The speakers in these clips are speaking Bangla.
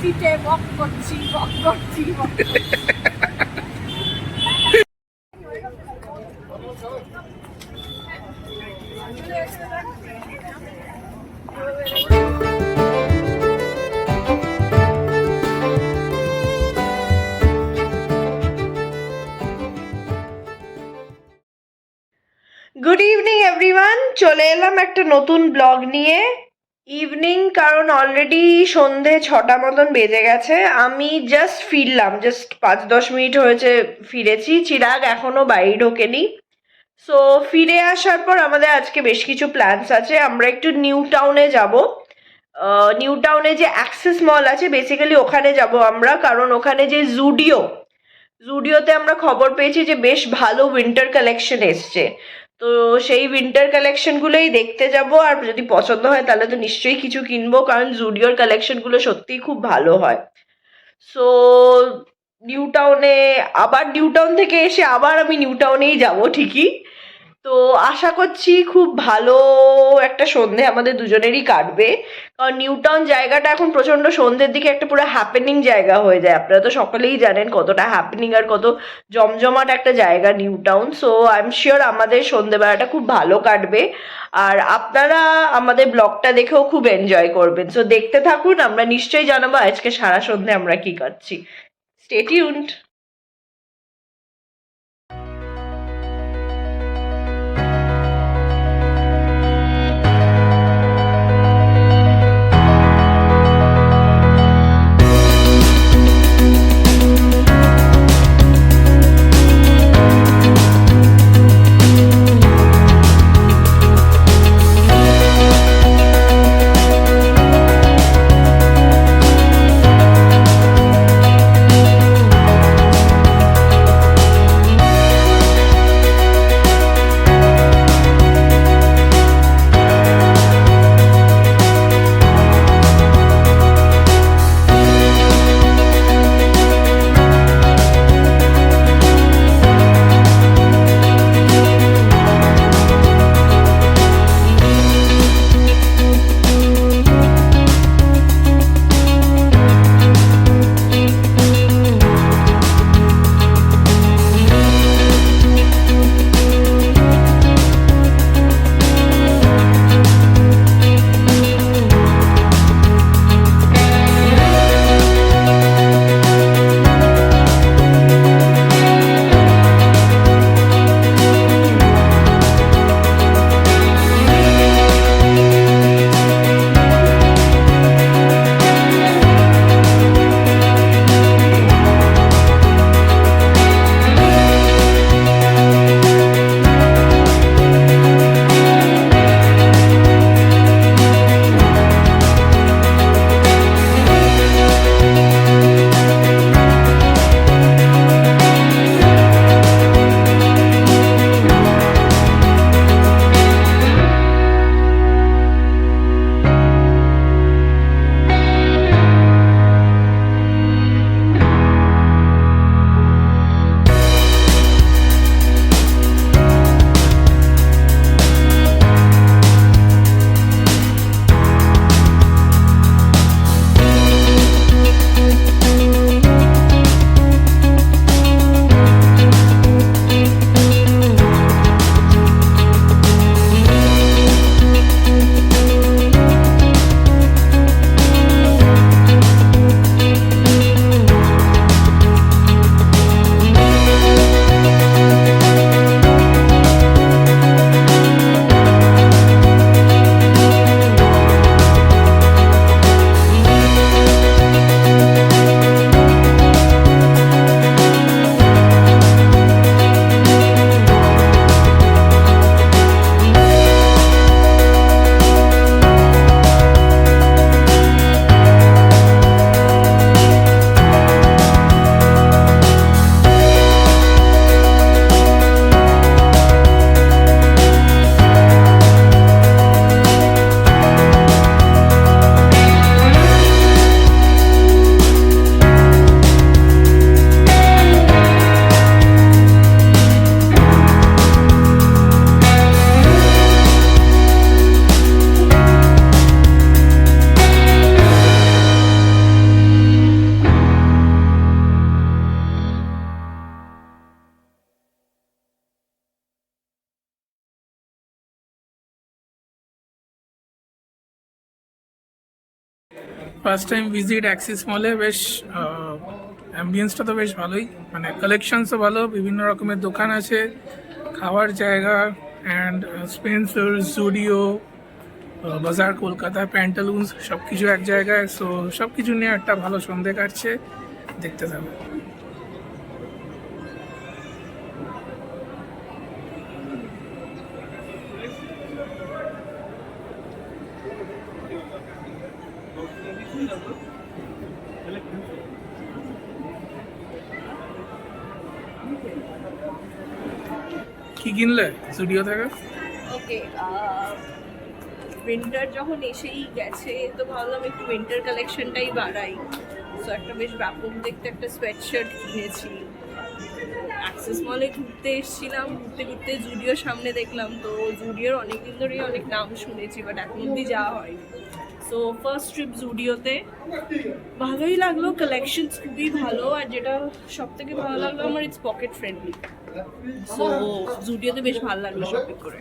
সিটে ওয়াক করছি ওয়াক করছি গুড ইভিনিং এভরিওয়ান, চলে এলাম একটা নতুন ব্লগ নিয়ে। ইভিনিং কারণ অলরেডি সন্ধে 6টা মতন বেজে গেছে। আমি জাস্ট ফিরলাম, জাস্ট 5-10 মিনিট হয়েছে ফিরেছি। চিরাগ এখনো বাড়ি ঢোকেনি। সো ফিরে আসার পর আমাদের আজকে বেশ কিছু প্ল্যানস আছে। আমরা একটু নিউ টাউনে যাব। নিউ টাউনে যে অ্যাক্সেস মল আছে বেসিক্যালি ওখানে যাব আমরা, কারণ ওখানে যে জুডিওতে আমরা খবর পেয়েছি যে বেশ ভালো উইন্টার কালেকশন এসছে। তো সেই উইন্টার কালেকশনগুলোই দেখতে যাব, আর যদি পছন্দ হয় তাহলে তো নিশ্চয়ই কিছু কিনবো, কারণ জুডিওর কালেকশনগুলো সত্যিই খুব ভালো হয়। সো নিউ টাউন থেকে এসে আবার আমি নিউ টাউনেই যাব ঠিকই। তো আশা করছি খুব ভালো একটা সন্ধে আমাদের দুজনেরই কাটবে, কারণ নিউ টাউন জায়গাটা এখন প্রচন্ড সন্ধ্যের দিকে একটা পুরো হ্যাপেনিং জায়গা হয়ে যায়। আপনারা তো সকলেই জানেন কতটা হ্যাপেনিং আর কত জমজমাট একটা জায়গা new town. So I am sure আমাদের সন্ধেবেলাটা খুব ভালো কাটবে, আর আপনারা আমাদের ব্লগটা দেখেও খুব এনজয় করবেন। সো দেখতে থাকুন, আমরা নিশ্চয়ই জানাবো আজকে সারা সন্ধে আমরা কি করছি। Stay tuned. First time visit Axis মলে। বেশ অ্যাম্বিয়েন্সটা তো বেশ ভালোই, মানে কালেকশনসও ভালো, বিভিন্ন রকমের দোকান আছে, খাওয়ার জায়গা, অ্যান্ড স্পেন্সার, জুডিও, বাজার কলকাতা, প্যান্টালুন্স সব কিছু এক জায়গায়। সো সব কিছু নিয়ে একটা ভালো সন্ধে কাটছে, দেখতে থাকো। কি কিনলে জুডিও থেকে? ওকে, উইন্টার যখন এসেই গেছে তো ভাবলাম একটু উইন্টার কালেকশনটাই বাড়াই। সো একটা বেশ ব্যাপক দেখতে একটা সোয়েট শার্ট কিনেছি। অ্যাক্সেস মলে ঘুরতে এসেছিলাম, ঘুরতে ঘুরতে জুডিওর সামনে দেখলাম, তো জুডিওর অনেকদিন ধরেই অনেক নাম শুনেছি বাট এখন অব্দি যাওয়া হয়নি। সো ফার্স্ট ট্রিপ জুডিওতে, ভালোই লাগলো, কালেকশন খুবই ভালো। আর যেটা সব থেকে ভালো লাগলো আমার, ইটস পকেট ফ্রেন্ডলি। সো জুডিওতে বেশ ভালো লাগলো শপিং করে।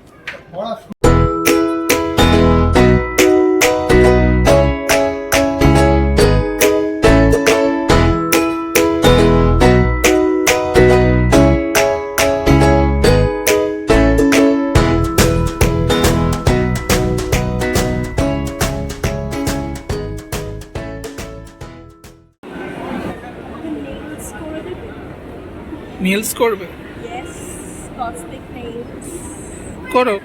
নেলস করবে? Yes, cosmic nails. করো।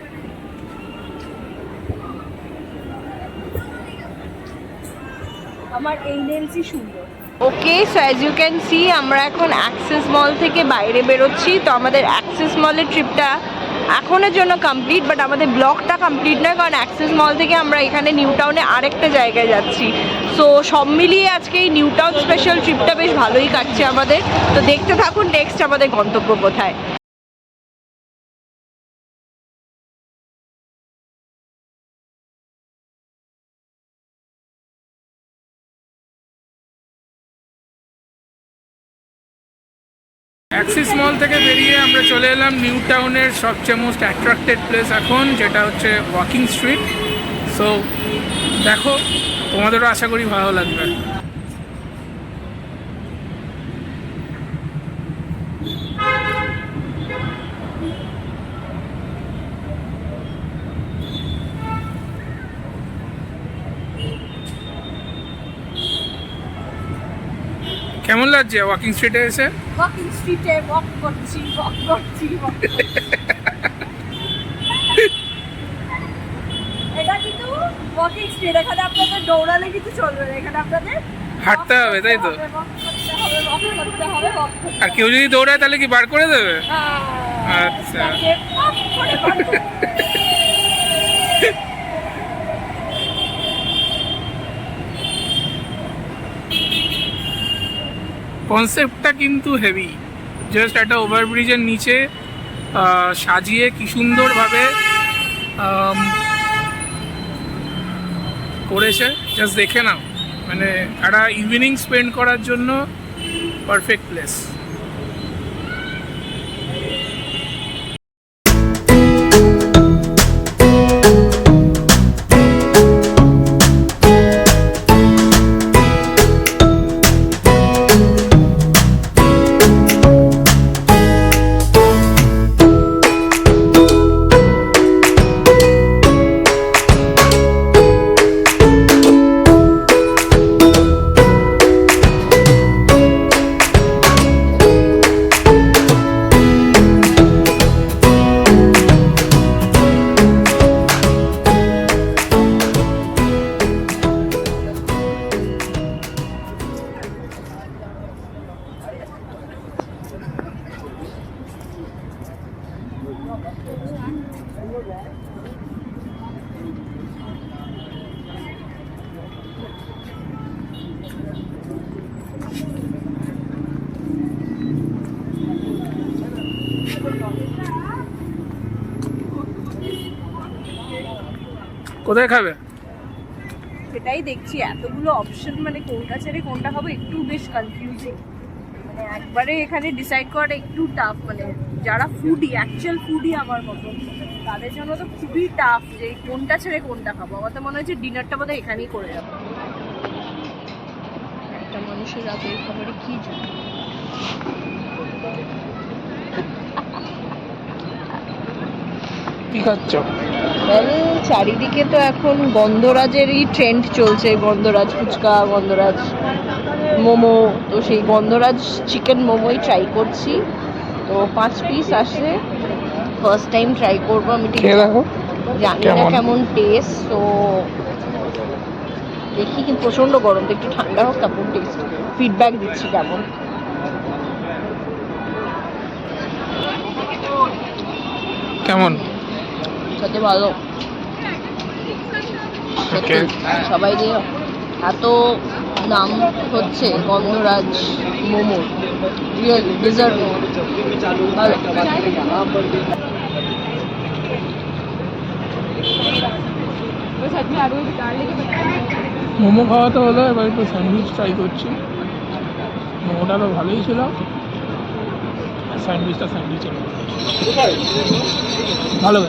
আমার এই নেলসই সুন্দর। Okay, so as you can see আমরা এখন অ্যাক্সেস মল থেকে বাইরে বেরোচ্ছি। তো আমাদের অ্যাক্সেস মলের ট্রিপটা এখনের জন্য কমপ্লিট, বাট আমাদের ব্লগটা কমপ্লিট নয়, কারণ অ্যাক্সেস মল থেকে আমরা এখানে নিউ টাউনে আরেকটা জায়গায় যাচ্ছি। সো সব মিলিয়ে আজকে এই নিউ টাউন স্পেশাল ট্রিপটা বেশ ভালোই কাটছে আমাদের। তো দেখতে থাকুন নেক্সট আমাদের গন্তব্য কোথায়। অ্যাক্সিস মল থেকে বেরিয়ে আমরা চলে এলাম নিউ টাউনের সবচেয়ে মোস্ট অ্যাট্রাক্টেড প্লেস এখন, যেটা হচ্ছে ওয়াকিং স্ট্রিট। সো দেখো, তোমাদেরও আশা করি ভালো লাগবে। কেমন লাগছে ওয়াকিং স্ট্রিটে এসে? ওয়াকিং স্ট্রিটে ওয়াক করছি। এটা কিন্তু ওয়াকিং স্ট্রিট, এখানে আপনাদের দৌড়ালে কিছু চলবে না, এখানে আপনাদের হাঁটতে হবে, তাই তো? আর কেউ যদি দৌড়ায় তাহলে কি বার করে দেবে? আচ্ছা, কনসেপ্টটা কিন্তু হেভি। জাস্ট একটা ওভারব্রিজের নিচে সাজিয়ে কি সুন্দরভাবে করেছে, জাস্ট দেখে নাও। মানে একটা ইভিনিং স্পেন্ড করার জন্য পারফেক্ট প্লেস। কোথায় খাবে? সেটাই দেখছি, এতগুলো অপশন, মানে কোনটা ছেড়ে কোনটা খাবো একটু বেশ কনফিউজিং। মানে একবারে এখানে ডিসাইড করাটা একটু টাফ। মানে যারা ফুডি, অ্যাকচুয়াল ফুডি আমার মতো, তাদের জন্য তো খুবই টাফ যে কোনটা ছেড়ে কোনটা খাবো। আমার তো মনে হচ্ছে ডিনারটা বোধহয় এখানেই করে যাবো। বসে রাতের খাবারে কি জুটি। কি খাচ্ছ? চারিদিকে তো এখন গন্ধরাজেরই ট্রেন্ড চলছে, গন্ধরাজ ফুচকা, গন্ধরাজ মোমো। তো সেই গন্ধরাজ চিকেন মোমোই ট্রাই করছি। তো 5 পিস আসে, ফার্স্ট টাইম ট্রাই করবো আমি। ঠিক দেখো জানি না কেমন টেস্ট, তো দেখি। কিন্তু প্রচন্ড গরম, তো একটু ঠান্ডা হোক তারপর টেস্ট ফিডব্যাক দিচ্ছি কেমন। কেমন? সাথে ভালো সত্যি। সবাই দিয়ে এত নাম হচ্ছে গন্ধরাজ মোমো, রিয়েল ডিজার্ভ। ভালো। মোমো খাওয়া তো হলো, এবার একটু স্যান্ডউইচ ট্রাই করছি। মোমোটা তো ভালোই ছিল, স্যান্ডউইচটা স্যান্ডউইচের ভালো।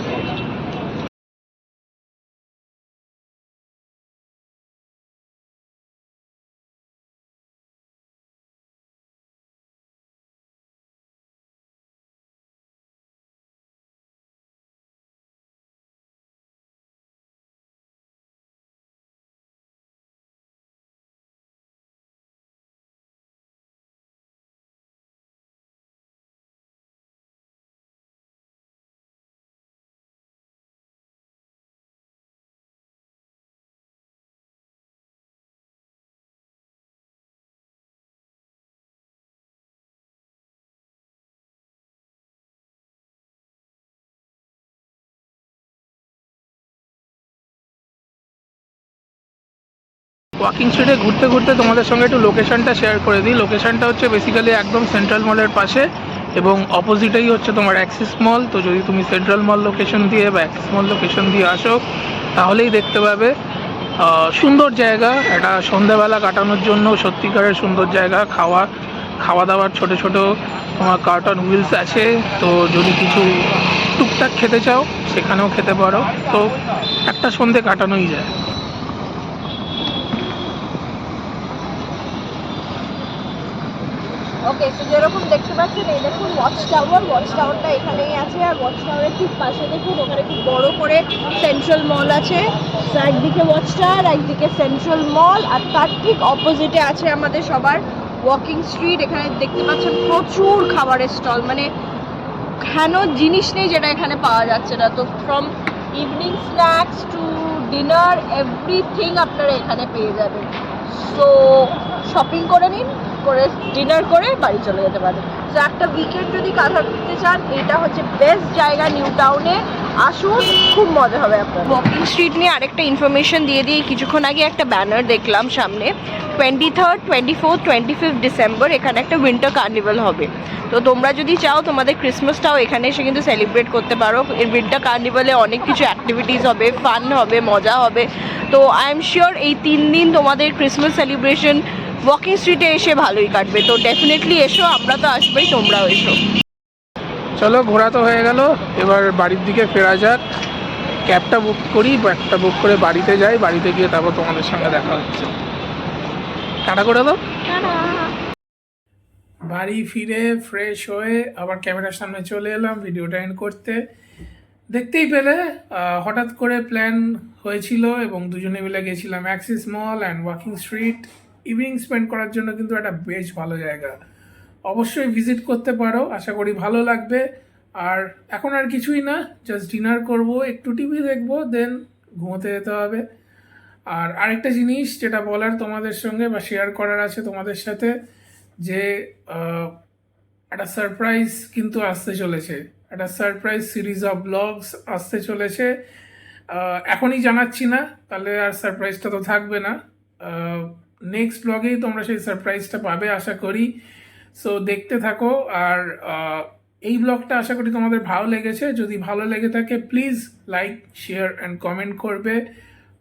ওয়াকিং স্ট্রিটে ঘুরতে ঘুরতে তোমাদের সঙ্গে একটু লোকেশনটা শেয়ার করে দিই। লোকেশনটা হচ্ছে বেসিক্যালি একদম সেন্ট্রাল মলের পাশে, এবং অপোজিটেই হচ্ছে তোমার অ্যাক্সিস মল। তো যদি তুমি সেন্ট্রাল মল লোকেশন দিয়ে বা অ্যাক্সিস মল লোকেশন দিয়ে আসো, তাহলেই দেখতে পাবে সুন্দর জায়গা। একটা সন্ধ্যাবেলা কাটানোর জন্য সত্যিকারের সুন্দর জায়গা। খাওয়া দাওয়ার ছোট ছোট তোমার কার্টন হুইলস আছে, তো যদি কিছু টুকটাক খেতে চাও সেখানেও খেতে পারো। তো একটা সন্ধে কাটানোই যায়। ওকে, তো যেরকম দেখতে পাচ্ছেন, এই দেখুন ওয়াচ টাওয়ার। ওয়াচ টাওয়ারটা এখানেই আছে, আর ওয়াচ টাওয়ারের ঠিক পাশে দেখুন ওখানে খুব বড় করে সেন্ট্রাল মল আছে। তো একদিকে ওয়াচ টাওয়ার, একদিকে সেন্ট্রাল মল, আর তার ঠিক অপোজিটে আছে আমাদের সবার ওয়াকিং স্ট্রিট। এখানে দেখতে পাচ্ছেন প্রচুর খাবারের স্টল, মানে কেন জিনিস নেই যেটা এখানে পাওয়া যাচ্ছে না। তো from evening snacks two dinner everything আপনারা এখানে পেয়ে যাবেন। সো শপিং করে নিন, করে ডিনার করে বাড়ি চলে যেতে পারেন। তো একটা উইকেন্ড যদি কাটাতে চান, এটা হচ্ছে বেস্ট জায়গা নিউ টাউনে। আসুন, খুব মজা হবে আপনার। ওয়াকিং স্ট্রিট নিয়ে আরেকটা ইনফরমেশন দিয়ে দিই। কিছুক্ষণ আগে একটা ব্যানার দেখলাম সামনে, 23rd, 24th, 25th ডিসেম্বর এখানে একটা উইন্টার কার্নিভাল হবে। তো তোমরা যদি চাও তোমাদের ক্রিসমাসটাও এখানে এসে কিন্তু সেলিব্রেট করতে পারো। এই উইন্টার কার্নিভালে অনেক কিছু অ্যাক্টিভিটিস হবে, ফান হবে, মজা হবে। তো আই এম শিওর এই 3 দিন তোমাদের ক্রিসমাস সেলিব্রেশন ওয়াকিং স্ট্রিটে এসে ভালোই কাটবে। তো ডেফিনেটলি এসো, আমরা তো আসবোই, তোমরাও এসো। চলো, ঘোরা তো হয়ে গেল, এবার বাড়ির দিকে ফেরা যাক। ক্যাবটা বুক করি, ক্যাবটা বুক করে বাড়িতে যাই। বাড়িতে গিয়ে তারপর তোমাদের সঙ্গে দেখা হচ্ছে। টাটা করে দাও। বাড়ি ফিরে ফ্রেশ হয়ে আবার ক্যামেরার সামনে চলে এলাম ভিডিওটা এন্ড করতে। দেখতেই পেলে হঠাৎ করে প্ল্যান হয়েছিল এবং দুজনে মিলে গেছিলাম Axis mall and walking street. Evening spend করার জন্য কিন্তু একটা বেশ ভালো জায়গা, অবশ্যই ভিজিট করতে পারো। আশা করি ভালো লাগবে। আর এখন আর কিছুই না, জাস্ট ডিনার করব, একটু টিভি দেখবো, দেন ঘুমোতে যেতে হবে। আর আরেকটা জিনিস যেটা বলার তোমাদের সঙ্গে বা শেয়ার করার আছে তোমাদের সাথে, যে একটা সারপ্রাইজ কিন্তু আসতে চলেছে। একটা সারপ্রাইজ সিরিজ অফ ব্লগস আসতে চলেছে। এখনই জানাচ্ছি না, তাহলে আর সারপ্রাইজটা তো থাকবে না। নেক্সট ব্লগেই তোমরা সেই সারপ্রাইজটা পাবে আশা করি। সো দেখতে থাকো। আর এই ব্লগটা আশা করি তোমাদের ভালো লেগেছে। যদি ভালো লেগে থাকে please like, share and comment করবে।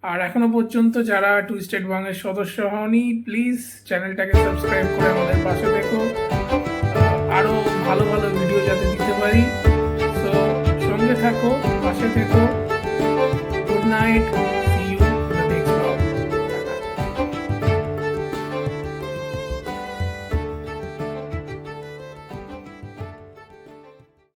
আর এখনো পর্যন্ত যারা টুইস্টেড ওয়াংয়ের সদস্য হওনি, প্লিজ চ্যানেলটাকে সাবস্ক্রাইব করে আমাদের পাশে দেখো, আরও ভালো ভালো ভিডিও যাতে দিতে পারি। তো সঙ্গে থাকো, পাশে থেকো। Good night.